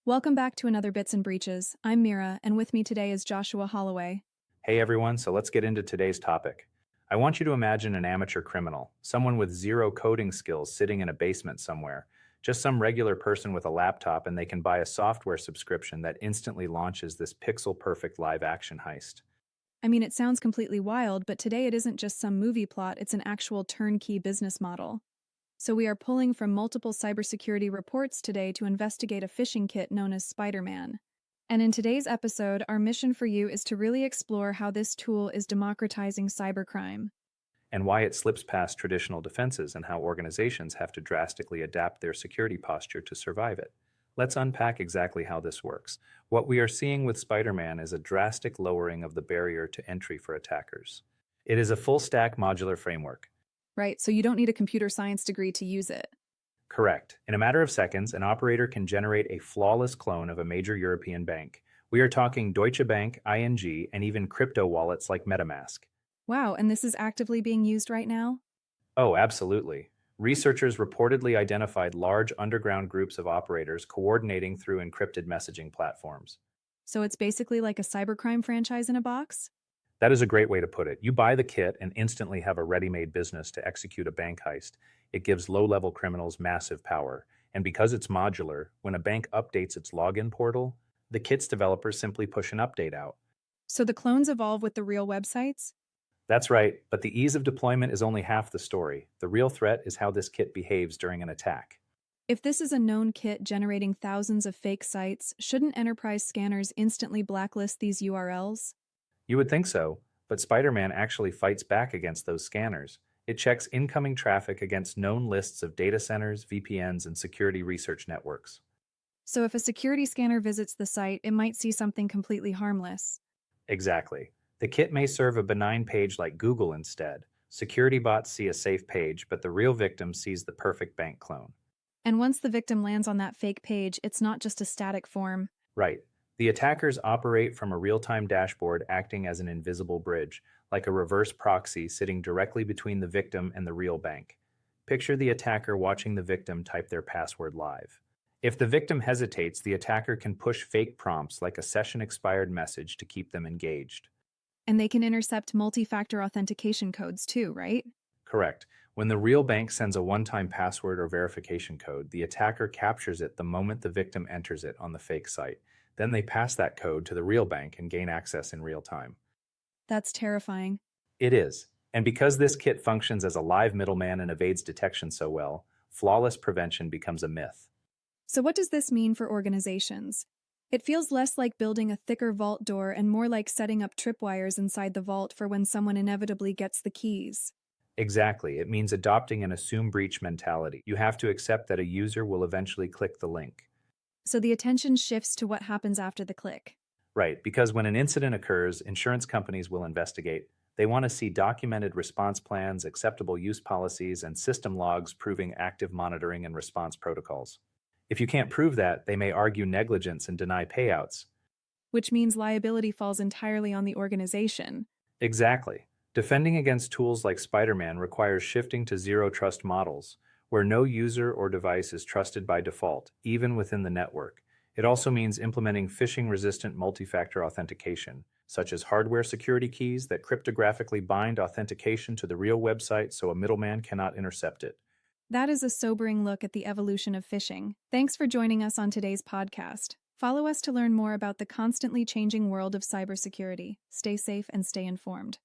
Welcome back to another Bits and Breaches. I'm Mira, and with me today is Joshua Holloway. Hey everyone, so let's get into today's topic. I want you to imagine an amateur criminal, someone with zero coding skills sitting in a basement somewhere, just some regular person with a laptop, and they can buy a software subscription that instantly launches this pixel-perfect live-action heist. I mean, it sounds completely wild, but today it isn't just some movie plot, it's an actual turnkey business model. So we are pulling from multiple cybersecurity reports today to investigate a phishing kit known as Spider-Man. And in today's episode, our mission for you is to really explore how this tool is democratizing cybercrime. And why it slips past traditional defenses and how organizations have to drastically adapt their security posture to survive it. Let's unpack exactly how this works. What we are seeing with Spider-Man is a drastic lowering of the barrier to entry for attackers. It is a full-stack modular framework. Right, so you don't need a computer science degree to use it. Correct. In a matter of seconds, an operator can generate a flawless clone of a major European bank. We are talking Deutsche Bank, ING, and even crypto wallets like MetaMask. Wow, and this is actively being used right now? Oh, absolutely. Researchers reportedly identified large underground groups of operators coordinating through encrypted messaging platforms. So it's basically like a cybercrime franchise in a box? That is a great way to put it. You buy the kit and instantly have a ready-made business to execute a bank heist. It gives low-level criminals massive power. And because it's modular, when a bank updates its login portal, the kit's developers simply push an update out. So the clones evolve with the real websites? That's right, but the ease of deployment is only half the story. The real threat is how this kit behaves during an attack. If this is a known kit generating thousands of fake sites, shouldn't enterprise scanners instantly blacklist these URLs? You would think so, but Spider-Man actually fights back against those scanners. It checks incoming traffic against known lists of data centers, VPNs, and security research networks. So if a security scanner visits the site, it might see something completely harmless. Exactly. The kit may serve a benign page like Google instead. Security bots see a safe page, but the real victim sees the perfect bank clone. And once the victim lands on that fake page, it's not just a static form. Right. The attackers operate from a real-time dashboard acting as an invisible bridge, like a reverse proxy sitting directly between the victim and the real bank. Picture the attacker watching the victim type their password live. If the victim hesitates, the attacker can push fake prompts like a session-expired message to keep them engaged. And they can intercept multi-factor authentication codes too, right? Correct. When the real bank sends a one-time password or verification code, the attacker captures it the moment the victim enters it on the fake site. Then they pass that code to the real bank and gain access in real time. That's terrifying. It is. And because this kit functions as a live middleman and evades detection so well, flawless prevention becomes a myth. So what does this mean for organizations? It feels less like building a thicker vault door and more like setting up tripwires inside the vault for when someone inevitably gets the keys. Exactly. It means adopting an assume breach mentality. You have to accept that a user will eventually click the link. So the attention shifts to what happens after the click. Right, because when an incident occurs, insurance companies will investigate. They want to see documented response plans, acceptable use policies, and system logs proving active monitoring and response protocols. If you can't prove that, they may argue negligence and deny payouts. Which means liability falls entirely on the organization. Exactly. Defending against tools like Spider-Man requires shifting to zero-trust models, where no user or device is trusted by default, even within the network. It also means implementing phishing-resistant multi-factor authentication, such as hardware security keys that cryptographically bind authentication to the real website so a middleman cannot intercept it. That is a sobering look at the evolution of phishing. Thanks for joining us on today's podcast. Follow us to learn more about the constantly changing world of cybersecurity. Stay safe and stay informed.